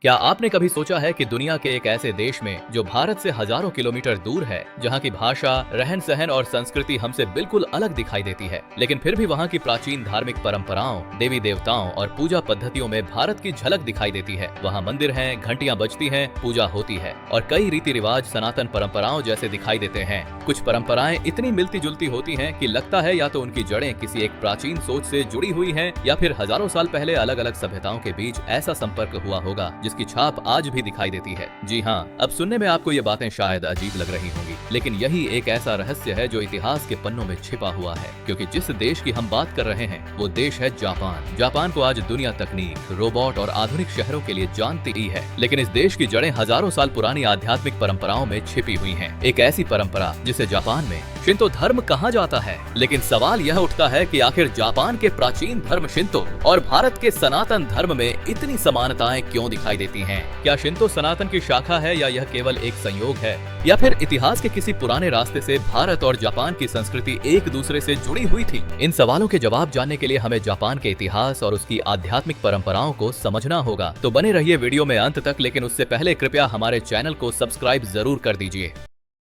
क्या आपने कभी सोचा है कि दुनिया के एक ऐसे देश में जो भारत से हजारों किलोमीटर दूर है, जहाँ की भाषा, रहन सहन और संस्कृति हमसे बिल्कुल अलग दिखाई देती है, लेकिन फिर भी वहाँ की प्राचीन धार्मिक परंपराओं, देवी देवताओं और पूजा पद्धतियों में भारत की झलक दिखाई देती है। वहाँ मंदिर हैं, घंटियाँ बजती हैं, पूजा होती है और कई रीति रिवाज सनातन परंपराओं जैसे दिखाई देते हैं। कुछ परंपराएं इतनी मिलती जुलती होती हैं कि लगता है या तो उनकी जड़ें किसी एक प्राचीन सोच से जुड़ी हुई हैं या फिर हजारों साल पहले अलग अलग सभ्यताओं के बीच ऐसा संपर्क हुआ होगा जिसकी छाप आज भी दिखाई देती है। जी हाँ, अब सुनने में आपको ये बातें शायद अजीब लग रही होंगी, लेकिन यही एक ऐसा रहस्य है जो इतिहास के पन्नों में छिपा हुआ है। क्योंकि जिस देश की हम बात कर रहे हैं वो देश है जापान। जापान को आज दुनिया तकनीक, रोबोट और आधुनिक शहरों के लिए जानती ही है, लेकिन इस देश की जड़ें हजारों साल पुरानी आध्यात्मिक परंपराओं में छिपी हुई हैं। एक ऐसी परंपरा जिसे जापान में शिंतो धर्म कहा जाता है। लेकिन सवाल यह उठता है कि आखिर जापान के प्राचीन धर्म शिंतो और भारत के सनातन धर्म में इतनी समानताएं क्यों दिखाई देती हैं? क्या शिंतो सनातन की शाखा है या यह केवल एक संयोग है, या फिर इतिहास के किसी पुराने रास्ते से भारत और जापान की संस्कृति एक दूसरे से जुड़ी हुई थी? इन सवालों के जवाब जानने के लिए हमें जापान के इतिहास और उसकी आध्यात्मिक परंपराओं को समझना होगा। तो बने रहिए वीडियो में अंत तक, लेकिन उससे पहले कृपया हमारे चैनल को सब्सक्राइब जरूर कर दीजिए।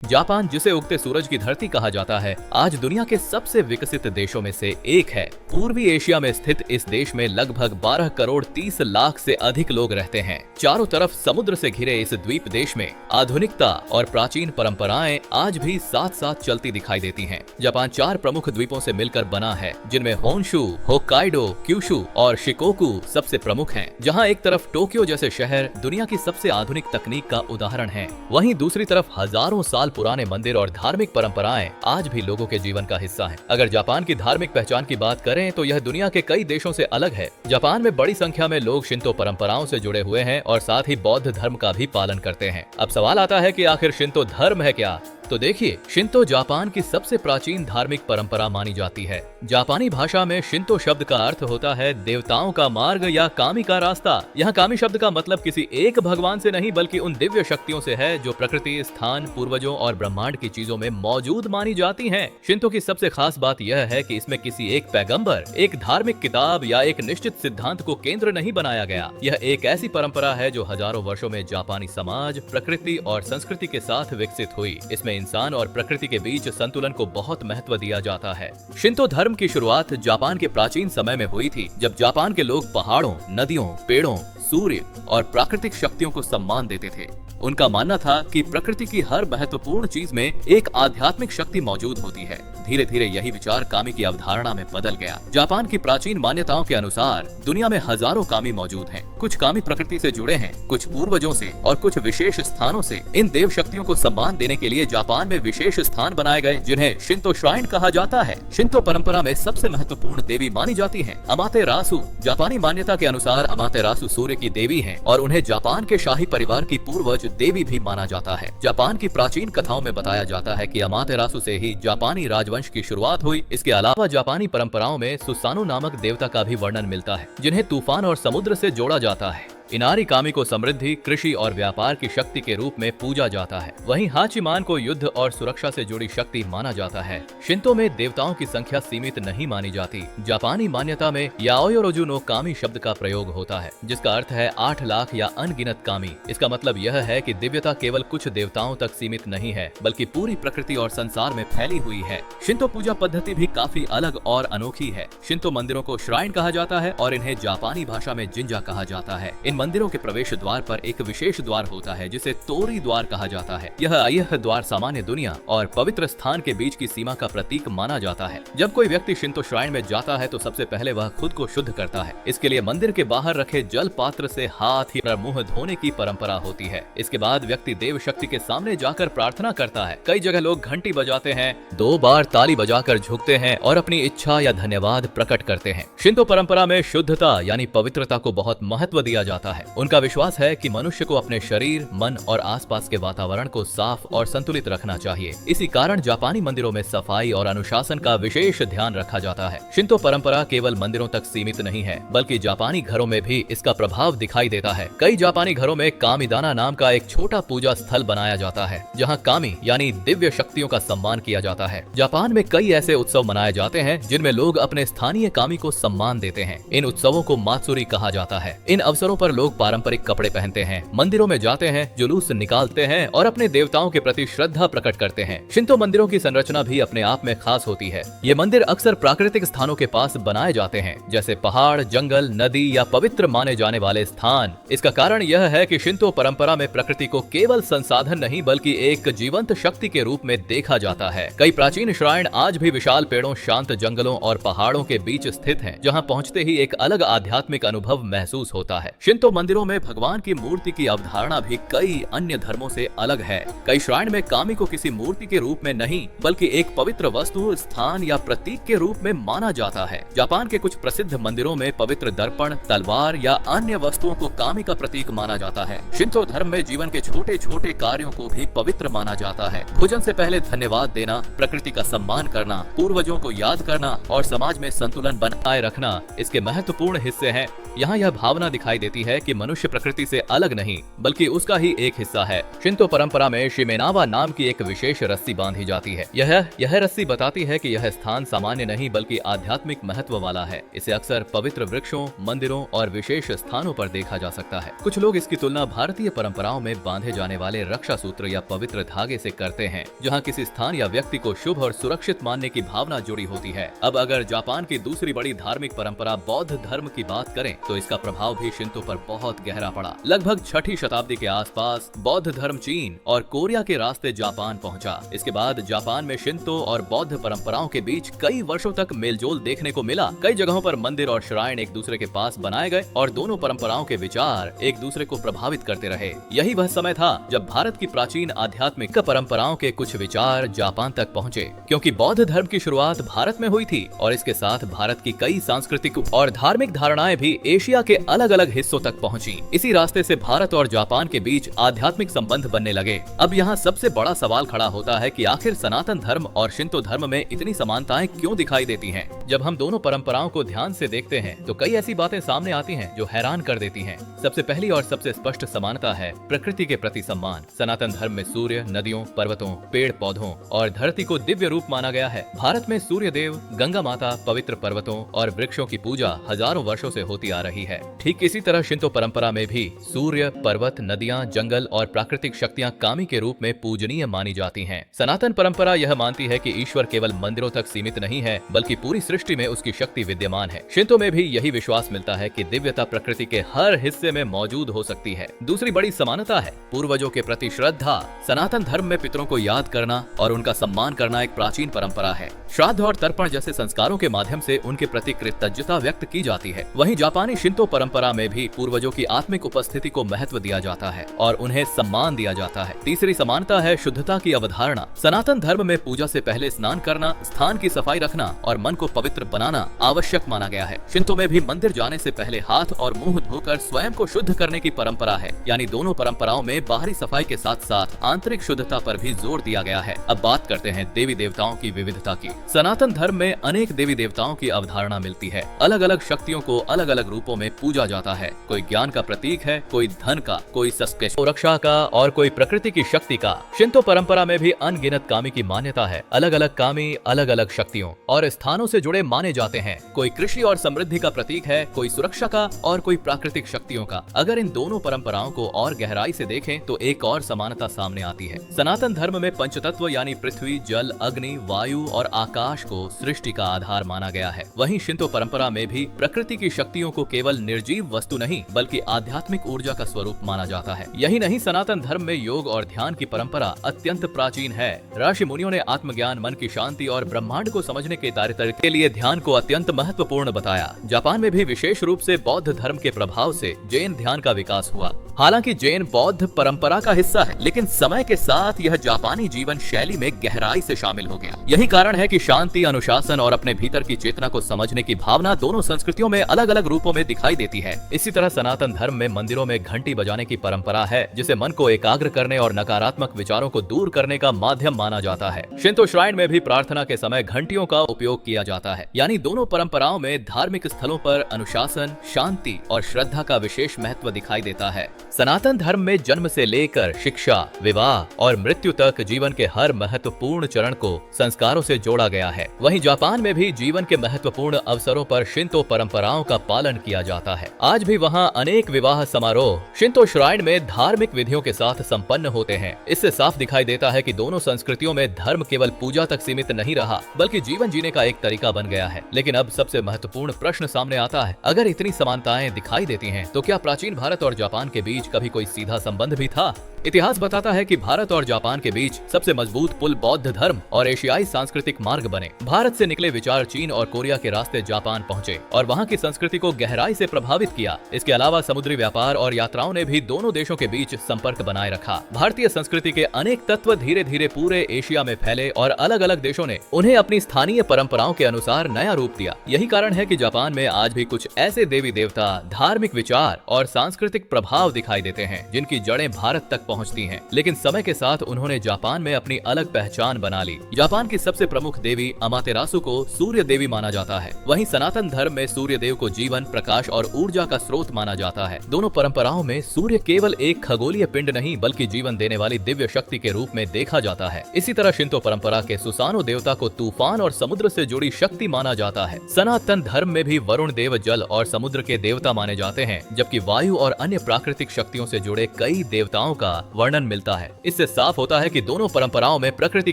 जापान, जिसे उगते सूरज की धरती कहा जाता है, आज दुनिया के सबसे विकसित देशों में से एक है। पूर्वी एशिया में स्थित इस देश में लगभग 12 करोड़ 30 लाख से अधिक लोग रहते हैं। चारों तरफ समुद्र से घिरे इस द्वीप देश में आधुनिकता और प्राचीन परंपराएं आज भी साथ साथ चलती दिखाई देती हैं। जापान 4 प्रमुख द्वीपों से मिलकर बना है, जिनमें होन्शु, होक्काइडो, क्यूशु और शिकोकू सबसे प्रमुख हैं। जहां एक तरफ टोक्यो जैसे शहर दुनिया की सबसे आधुनिक तकनीक का उदाहरण है, वहीं दूसरी तरफ हजारों साल पुराने मंदिर और धार्मिक परंपराएं आज भी लोगों के जीवन का हिस्सा हैं। अगर जापान की धार्मिक पहचान की बात करें तो यह दुनिया के कई देशों से अलग है। जापान में बड़ी संख्या में लोग शिंतो परंपराओं से जुड़े हुए हैं और साथ ही बौद्ध धर्म का भी पालन करते हैं। अब सवाल आता है कि आखिर शिंतो धर्म है क्या? तो देखिए, शिंतो जापान की सबसे प्राचीन धार्मिक परंपरा मानी जाती है। जापानी भाषा में शिंतो शब्द का अर्थ होता है देवताओं का मार्ग या कामी का रास्ता। यहाँ कामी शब्द का मतलब किसी एक भगवान से नहीं बल्कि उन दिव्य शक्तियों से है जो प्रकृति, स्थान, पूर्वजों और ब्रह्मांड की चीजों में मौजूद मानी जाती हैं। शिंतो की सबसे खास बात यह है कि इसमें किसी एक पैगंबर, एक धार्मिक किताब या एक निश्चित सिद्धांत को केंद्र नहीं बनाया गया। यह एक ऐसी परंपरा है जो हजारों वर्षों में जापानी समाज, प्रकृति और संस्कृति के साथ विकसित हुई। इसमें इंसान और प्रकृति के बीच संतुलन को बहुत महत्व दिया जाता है। शिंतो धर्म की शुरुआत जापान के प्राचीन समय में हुई थी, जब जापान के लोग पहाड़ों, नदियों, पेड़ों, सूर्य और प्राकृतिक शक्तियों को सम्मान देते थे। उनका मानना था कि प्रकृति की हर महत्वपूर्ण चीज में एक आध्यात्मिक शक्ति मौजूद होती है। धीरे धीरे यही विचार कामी की अवधारणा में बदल गया। जापान की प्राचीन मान्यताओं के अनुसार दुनिया में हजारों कामी मौजूद हैं। कुछ कामी प्रकृति से जुड़े हैं, कुछ पूर्वजों से और कुछ विशेष स्थानों से। इन देव शक्तियों को सम्मान देने के लिए जापान में विशेष स्थान बनाए गए, जिन्हें शिंतो श्राइन कहा जाता है। शिंतो परंपरा में सबसे महत्वपूर्ण देवी मानी जाती है अमातेरासु। जापानी मान्यता के अनुसार अमातेरासु सूर्य की देवी है और उन्हें जापान के शाही परिवार की पूर्वज देवी भी माना जाता है। जापान की प्राचीन कथाओं में बताया जाता है कि अमातेरासु से ही जापानी राजवंश की शुरुआत हुई। इसके अलावा जापानी परंपराओं में सुसानु नामक देवता का भी वर्णन मिलता है, जिन्हें तूफान और समुद्र से जोड़ा जाता है। इनारी कामी को समृद्धि, कृषि और व्यापार की शक्ति के रूप में पूजा जाता है। वहीं हाचिमान को युद्ध और सुरक्षा से जुड़ी शक्ति माना जाता है। शिंतो में देवताओं की संख्या सीमित नहीं मानी जाती। जापानी मान्यता में याओयोरोजु नो कामी शब्द का प्रयोग होता है, जिसका अर्थ है 8 लाख या अनगिनत कामी। इसका मतलब यह है कि दिव्यता केवल कुछ देवताओं तक सीमित नहीं है, बल्कि पूरी प्रकृति और संसार में फैली हुई है। शिंतो पूजा पद्धति भी काफी अलग और अनोखी है। शिंतो मंदिरों को श्राइन कहा जाता है और इन्हें जापानी भाषा में जिंजा कहा जाता है। इन मंदिरों के प्रवेश द्वार पर एक विशेष द्वार होता है जिसे तोरी द्वार कहा जाता है। यह द्वार सामान्य दुनिया और पवित्र स्थान के बीच की सीमा का प्रतीक माना जाता है। जब कोई व्यक्ति शिंतो श्राइन में जाता है तो सबसे पहले वह खुद को शुद्ध करता है। इसके लिए मंदिर के बाहर रखे जल पात्र से हाथ या मुंह धोने की परंपरा होती है। इसके बाद व्यक्ति देव शक्ति के सामने जाकर प्रार्थना करता है। कई जगह लोग घंटी बजाते हैं, 2 बार ताली बजाकर झुकते हैं और अपनी इच्छा या धन्यवाद प्रकट करते हैं। शिंतो परंपरा में शुद्धता यानी पवित्रता को बहुत महत्व दिया जाता है। उनका विश्वास है कि मनुष्य को अपने शरीर, मन और आसपास के वातावरण को साफ और संतुलित रखना चाहिए। इसी कारण जापानी मंदिरों में सफाई और अनुशासन का विशेष ध्यान रखा जाता है। शिंतो परंपरा केवल मंदिरों तक सीमित नहीं है, बल्कि जापानी घरों में भी इसका प्रभाव दिखाई देता है। कई जापानी घरों में कामिदाना नाम का एक छोटा पूजा स्थल बनाया जाता है, जहाँ कामी यानी दिव्य शक्तियों का सम्मान किया जाता है। जापान में कई ऐसे उत्सव मनाए जाते हैं जिनमें लोग अपने स्थानीय कामी को सम्मान देते हैं। इन उत्सवों को मात्सुरी कहा जाता है। इन अवसरों पर पर लोग पारंपरिक कपड़े पहनते हैं, मंदिरों में जाते हैं, जुलूस निकालते हैं और अपने देवताओं के प्रति श्रद्धा प्रकट करते हैं। शिंतो मंदिरों की संरचना भी अपने आप में खास होती है। ये मंदिर अक्सर प्राकृतिक स्थानों के पास बनाए जाते हैं, जैसे पहाड़, जंगल, नदी या पवित्र माने जाने वाले स्थान। इसका कारण यह है कि शिंतो परंपरा में प्रकृति को केवल संसाधन नहीं बल्कि एक जीवंत शक्ति के रूप में देखा जाता है। कई प्राचीन श्राइन आज भी विशाल पेड़ों, शांत जंगलों और पहाड़ों के बीच स्थित हैं, जहां पहुंचते ही एक अलग आध्यात्मिक अनुभव महसूस होता है। शिंतो मंदिरों में भगवान की मूर्ति की अवधारणा भी कई अन्य धर्मों से अलग है। कई श्राइन में कामी को किसी मूर्ति के रूप में नहीं बल्कि एक पवित्र वस्तु, स्थान या प्रतीक के रूप में माना जाता है। जापान के कुछ प्रसिद्ध मंदिरों में पवित्र दर्पण, तलवार या अन्य वस्तुओं को कामी का प्रतीक माना जाता है। शिंतो धर्म में जीवन के छोटे छोटे कार्यों को भी पवित्र माना जाता है। भोजन से पहले धन्यवाद देना, प्रकृति का सम्मान करना, पूर्वजों को याद करना और समाज में संतुलन बनाए रखना इसके महत्वपूर्ण हिस्से हैं। यहाँ यह भावना दिखाई देती है कि मनुष्य प्रकृति से अलग नहीं बल्कि उसका ही एक हिस्सा है। शिंतो परंपरा में शिमेनावा नाम की एक विशेष रस्सी बांधी जाती है। यह रस्सी बताती है कि यह स्थान सामान्य नहीं बल्कि आध्यात्मिक महत्व वाला है। इसे अक्सर पवित्र वृक्षों, मंदिरों और विशेष स्थानों पर देखा जा सकता है। कुछ लोग इसकी तुलना भारतीय परंपराओं में बांधे जाने वाले रक्षा सूत्र या पवित्र धागे से करते हैं, जहाँ किसी स्थान या व्यक्ति को शुभ और सुरक्षित मानने की भावना जुड़ी होती है। अब अगर जापान की दूसरी बड़ी धार्मिक परंपरा बौद्ध धर्म की बात करें तो इसका प्रभाव भी शिंतो पर बहुत गहरा पड़ा। लगभग 6ठी शताब्दी के आसपास बौद्ध धर्म चीन और कोरिया के रास्ते जापान पहुंचा। इसके बाद जापान में शिंतो और बौद्ध परंपराओं के बीच कई वर्षों तक मेलजोल देखने को मिला। कई जगहों पर मंदिर और श्राइन एक दूसरे के पास बनाए गए और दोनों परंपराओं के विचार एक दूसरे को प्रभावित करते रहे। यही वह समय था जब भारत की प्राचीन आध्यात्मिक परंपराओं के कुछ विचार जापान तक पहुँचे, क्योंकि बौद्ध धर्म की शुरुआत भारत में हुई थी और इसके साथ भारत की कई सांस्कृतिक और धार्मिक धारणाएं भी एशिया के अलग अलग हिस्सों तक पहुंची। इसी रास्ते से भारत और जापान के बीच आध्यात्मिक संबंध बनने लगे। अब यहाँ सबसे बड़ा सवाल खड़ा होता है कि आखिर सनातन धर्म और शिंतो धर्म में इतनी समानताएं क्यों दिखाई देती हैं? जब हम दोनों परंपराओं को ध्यान से देखते हैं तो कई ऐसी बातें सामने आती हैं जो हैरान कर देती हैं। सबसे पहली और सबसे स्पष्ट समानता है प्रकृति के प्रति सम्मान। सनातन धर्म में सूर्य, नदियों, पर्वतों, पेड़ पौधों और धरती को दिव्य रूप माना गया है। भारत में सूर्य देव, गंगा माता, पवित्र पर्वतों और वृक्षों की पूजा हजारों वर्षों से होती आ रही है। ठीक इसी तरह शिंतो परंपरा में भी सूर्य, पर्वत, नदियां, जंगल और प्राकृतिक शक्तियां कामी के रूप में पूजनीय मानी जाती हैं। सनातन परंपरा यह मानती है कि ईश्वर केवल मंदिरों तक सीमित नहीं है बल्कि पूरी सृष्टि में उसकी शक्ति विद्यमान है। शिंतो में भी यही विश्वास मिलता है कि दिव्यता प्रकृति के हर हिस्से में मौजूद हो सकती है। दूसरी बड़ी समानता है पूर्वजों के प्रति श्रद्धा। सनातन धर्म में पितरों को याद करना और उनका सम्मान करना एक प्राचीन परंपरा है। श्राद्ध और तर्पण जैसे संस्कारों के माध्यम से उनके प्रति कृतज्ञता व्यक्त की जाती है। वहीं जापानी शिंतो परंपरा में भी पूर्वजों की आत्मिक उपस्थिति को महत्व दिया जाता है और उन्हें सम्मान दिया जाता है। तीसरी समानता है शुद्धता की अवधारणा। सनातन धर्म में पूजा से पहले स्नान करना, स्थान की सफाई रखना और मन को पवित्र बनाना आवश्यक माना गया है। शिंतो में भी मंदिर जाने से पहले हाथ और मुंह धोकर स्वयं को शुद्ध करने की परंपरा है। यानी दोनों परंपराओं में बाहरी सफाई के साथ साथ आंतरिक शुद्धता पर भी जोर दिया गया है। अब बात करते हैं देवी देवताओं की विविधता की। सनातन धर्म में अनेक देवी देवताओं की अवधारणा मिलती है। अलग अलग शक्तियों को अलग अलग रूपों में पूजा जाता है। कोई ज्ञान का प्रतीक है, कोई धन का, कोई सुरक्षा का और कोई प्रकृति की शक्ति का। शिंतो परंपरा में भी अनगिनत कामी की मान्यता है। अलग अलग कामी अलग अलग शक्तियों और स्थानों से जुड़े माने जाते हैं। कोई कृषि और समृद्धि का प्रतीक है, कोई सुरक्षा का और कोई प्राकृतिक शक्तियों का। अगर इन दोनों परंपराओं को और गहराई से देखें तो एक और समानता सामने आती है। सनातन धर्म में पंचतत्व यानी पृथ्वी, जल, अग्नि, वायु और आकाश को सृष्टि का आधार माना गया है। वहीं शिंतो परंपरा में भी प्रकृति की शक्तियों को केवल निर्जीव वस्तु नहीं बल्कि आध्यात्मिक ऊर्जा का स्वरूप माना जाता है। यही नहीं, सनातन धर्म में योग और ध्यान की परंपरा अत्यंत प्राचीन है। ऋषि मुनियों ने आत्मज्ञान, मन की शांति और ब्रह्मांड को समझने के तरीके के लिए ध्यान को अत्यंत महत्वपूर्ण बताया। जापान में भी विशेष रूप से बौद्ध धर्म के प्रभाव से जैन ध्यान का विकास हुआ। हालांकि जैन बौद्ध परंपरा का हिस्सा है, लेकिन समय के साथ यह जापानी जीवन शैली में गहराई से शामिल हो गया। यही कारण है कि शांति, अनुशासन और अपने भीतर की चेतना को समझने की भावना दोनों संस्कृतियों में अलग अलग रूपों में दिखाई देती है। इसी तरह सनातन धर्म में मंदिरों में घंटी बजाने की परंपरा है, जिसे मन को एकाग्र करने और नकारात्मक विचारों को दूर करने का माध्यम माना जाता है। शिंतो श्राइन में भी प्रार्थना के समय घंटियों का उपयोग किया जाता है। यानी दोनों परंपराओं में धार्मिक स्थलों पर अनुशासन, शांति और श्रद्धा का विशेष महत्व दिखाई देता है। सनातन धर्म में जन्म से लेकर शिक्षा, विवाह और मृत्यु तक जीवन के हर महत्वपूर्ण चरण को संस्कारों से जोड़ा गया है। वहीं जापान में भी जीवन के महत्वपूर्ण अवसरों पर शिंतो परंपराओं का पालन किया जाता है। आज भी वहां अनेक विवाह समारोह शिंतो श्राइन में धार्मिक विधियों के साथ संपन्न होते हैं। इससे साफ दिखाई देता है कि दोनों संस्कृतियों में धर्म केवल पूजा तक सीमित नहीं रहा, बल्कि जीवन जीने का एक तरीका बन गया है। लेकिन अब सबसे महत्वपूर्ण प्रश्न सामने आता है, अगर इतनी समानताएं दिखाई देती हैं, तो क्या प्राचीन भारत और जापान के बीच कभी कोई सीधा संबंध भी था? इतिहास बताता है कि भारत और जापान के बीच सबसे मजबूत पुल बौद्ध धर्म और एशियाई सांस्कृतिक मार्ग बने। भारत से निकले विचार चीन और कोरिया के रास्ते जापान पहुंचे और वहां की संस्कृति को गहराई से प्रभावित किया। इसके अलावा समुद्री व्यापार और यात्राओं ने भी दोनों देशों के बीच संपर्क बनाए रखा। भारतीय संस्कृति के अनेक तत्व धीरे धीरे पूरे एशिया में फैले और अलग अलग देशों ने उन्हें अपनी स्थानीय परंपराओं के अनुसार नया रूप दिया। यही कारण है कि जापान में आज भी कुछ ऐसे देवी देवता, धार्मिक विचार और सांस्कृतिक प्रभाव दिखाई देते हैं जिनकी जड़ें भारत तक पहुंचती हैं। लेकिन समय के साथ उन्होंने जापान में अपनी अलग पहचान बना ली। जापान की सबसे प्रमुख देवी अमातेरासु को सूर्य देवी माना जाता है। वहीं सनातन धर्म में सूर्य देव को जीवन, प्रकाश और ऊर्जा का स्रोत माना जाता है। दोनों परंपराओं में सूर्य केवल एक खगोलीय पिंड नहीं, बल्कि जीवन देने वाली दिव्य शक्ति के रूप में देखा जाता है। इसी तरह शिंतो परंपरा के सुसानो देवता को तूफान और समुद्र से जुड़ी शक्ति माना जाता है। सनातन धर्म में भी वरुण देव जल और समुद्र के देवता माने जाते हैं, जबकि वायु और अन्य प्राकृतिक शक्तियों से जुड़े कई देवताओं का वर्णन मिलता है। इससे साफ होता है कि दोनों परंपराओं में प्रकृति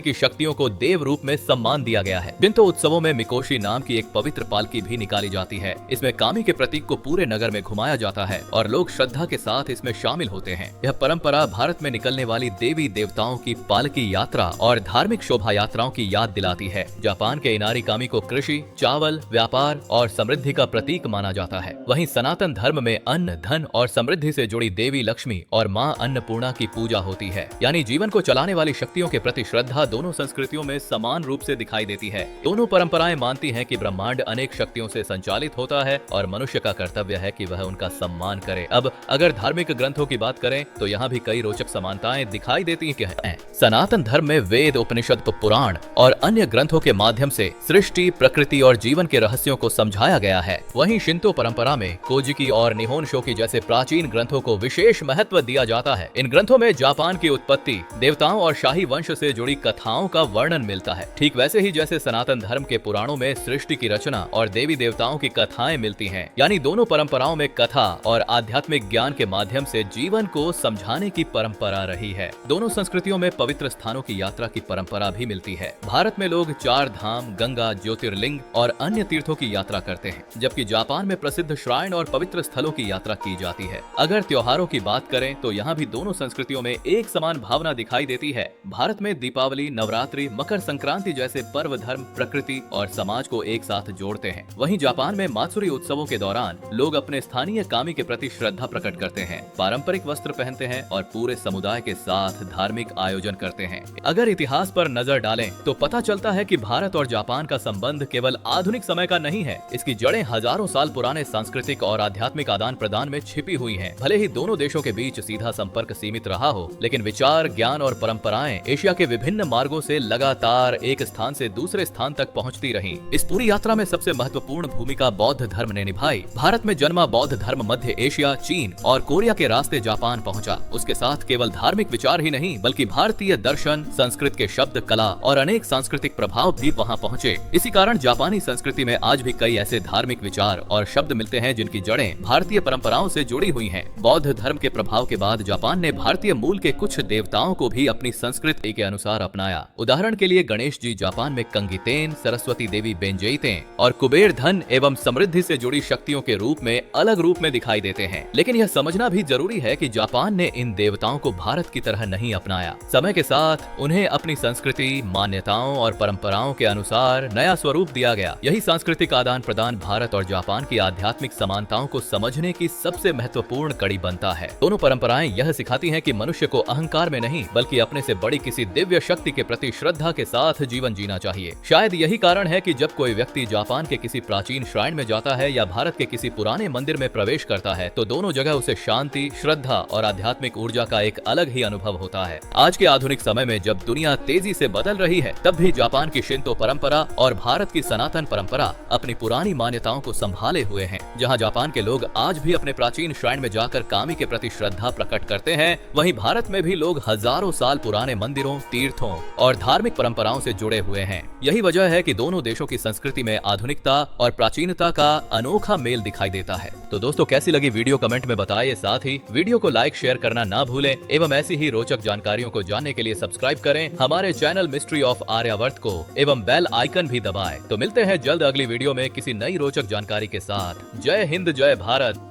की शक्तियों को देव रूप में सम्मान दिया गया है। शिंतो उत्सवों में मिकोशी नाम की एक पवित्र पालकी भी निकाली जाती है। इसमें कामी के प्रतीक को पूरे नगर में घुमाया जाता है और लोग श्रद्धा के साथ इसमें शामिल होते हैं। यह परंपरा भारत में निकलने वाली देवी देवताओं की पालकी यात्रा और धार्मिक शोभा यात्राओं की याद दिलाती है। जापान के इनारी कामी को कृषि, चावल, व्यापार और समृद्धि का प्रतीक माना जाता है। वहीं सनातन धर्म में अन्न, धन और समृद्धि से जुड़ी देवी लक्ष्मी और मां अन्नपूर्णा की पूजा होती है। यानी जीवन को चलाने वाली शक्तियों के प्रति श्रद्धा दोनों संस्कृतियों में समान रूप से दिखाई देती है। दोनों परंपराएं मानती हैं कि ब्रह्मांड अनेक शक्तियों से संचालित होता है और मनुष्य का कर्तव्य है कि वह उनका सम्मान करे। अब अगर धार्मिक ग्रंथों की बात करें तो यहाँ भी कई रोचक समानताएं दिखाई देती हैं। सनातन धर्म में वेद, उपनिषद, पुराण और अन्य ग्रंथों के माध्यम से सृष्टि, प्रकृति और जीवन के रहस्यों को समझाया गया है। वहीं शिंतो परंपरा में कोजिकी और निहोन शोकी जैसे प्राचीन ग्रंथों को विशेष महत्व दिया जाता है। इन ग्रंथों में जापान की उत्पत्ति, देवताओं और शाही वंश से जुड़ी कथाओं का वर्णन मिलता है। ठीक वैसे ही जैसे सनातन धर्म के पुराणों में सृष्टि की रचना और देवी देवताओं की कथाएं मिलती हैं। यानी दोनों परंपराओं में कथा और आध्यात्मिक ज्ञान के माध्यम से जीवन को समझाने की परंपरा रही है। दोनों संस्कृतियों में पवित्र स्थानों की यात्रा की परंपरा भी मिलती है। भारत में लोग 4 धाम, गंगा, ज्योतिर्लिंग और अन्य तीर्थों की यात्रा करते हैं, जबकि जापान में प्रसिद्ध श्राइन और पवित्र स्थलों की यात्रा की जाती है। अगर त्योहारों की बात करें तो यहाँ भी दोनों संस्कृतियों में एक समान भावना दिखाई देती है। भारत में दीपावली, नवरात्रि, मकर संक्रांति जैसे पर्व धर्म, प्रकृति और समाज को एक साथ जोड़ते हैं। वहीं जापान में मात्सुरी उत्सवों के दौरान लोग अपने स्थानीय कामी के प्रति श्रद्धा प्रकट करते हैं, पारंपरिक वस्त्र पहनते हैं और पूरे समुदाय के साथ धार्मिक आयोजन करते हैं। अगर इतिहास पर नजर डालें तो पता चलता है कि भारत और जापान का संबंध केवल आधुनिक समय का नहीं है। इसकी जड़ें हजारों साल पुराने सांस्कृतिक और आध्यात्मिक आदान प्रदान में छिपी हुई हैं। भले ही दोनों देशों के बीच सीधा संपर्क सीमित रहा हो, लेकिन विचार, ज्ञान और परंपराएं एशिया के विभिन्न मार्गों से लगातार एक स्थान से दूसरे स्थान तक पहुंचती रहीं। इस पूरी यात्रा में सबसे महत्वपूर्ण भूमिका बौद्ध धर्म ने निभाई। भारत में जन्मा बौद्ध धर्म मध्य एशिया, चीन और कोरिया के रास्ते जापान पहुंचा। उसके साथ केवल धार्मिक विचार ही नहीं, बल्कि भारतीय दर्शन, संस्कृत के शब्द, कला और अनेक सांस्कृतिक प्रभाव भी वहां पहुंचे। इसी कारण जापानी संस्कृति में आज भी कई ऐसे धार्मिक विचार और शब्द मिलते हैं जिनकी जड़ें भारतीय परंपराओं से जुड़ी हुई हैं। बौद्ध धर्म के प्रभाव के बाद जापान ने भारतीय मूल के कुछ देवताओं को भी अपनी संस्कृति के अनुसार अपनाया। उदाहरण के लिए गणेश जी जापान में कंगितेन, सरस्वती देवी बेंजेइतेन और कुबेर धन एवं समृद्धि से जुड़ी शक्तियों के रूप में अलग रूप में दिखाई देते हैं। लेकिन यह समझना भी जरूरी है कि जापान ने इन देवताओं को भारत की तरह नहीं अपनाया। समय के साथ उन्हें अपनी संस्कृति, मान्यताओं और परंपराओं के अनुसार नया स्वरूप दिया गया। यही सांस्कृतिक आदान प्रदान भारत और जापान की आध्यात्मिक समानताओं को समझने की सबसे महत्वपूर्ण कड़ी बनता है। दोनों परंपराएं यह सिखाती हैं हैं कि मनुष्य को अहंकार में नहीं बल्कि अपने से बड़ी किसी दिव्य शक्ति के प्रति श्रद्धा के साथ जीवन जीना चाहिए। शायद यही कारण है कि जब कोई व्यक्ति जापान के किसी प्राचीन श्राइन में जाता है या भारत के किसी पुराने मंदिर में प्रवेश करता है तो दोनों जगह उसे शांति, श्रद्धा और आध्यात्मिक ऊर्जा का एक अलग ही अनुभव होता है। आज के आधुनिक समय में जब दुनिया तेजी से बदल रही है तब भी जापान की शिंतो परंपरा और भारत की सनातन परंपरा अपनी पुरानी मान्यताओं को संभाले हुए हैं। जहां जापान के लोग आज भी अपने प्राचीन श्राइन में जाकर कामी के प्रति श्रद्धा प्रकट करते हैं, वहीं भारत में भी लोग हजारों साल पुराने मंदिरों, तीर्थों और धार्मिक परंपराओं से जुड़े हुए हैं। यही वजह है कि दोनों देशों की संस्कृति में आधुनिकता और प्राचीनता का अनोखा मेल दिखाई देता है। तो दोस्तों, कैसी लगी वीडियो कमेंट में बताइए। साथ ही वीडियो को लाइक शेयर करना ना भूलें एवं ऐसी ही रोचक जानकारियों को जानने के लिए सब्सक्राइब करें हमारे चैनल मिस्ट्री ऑफ आर्यावर्त को एवं बेल आइकन भी दबाएं। तो मिलते हैं जल्द अगली वीडियो में किसी नई रोचक जानकारी के साथ। जय हिंद, जय भारत।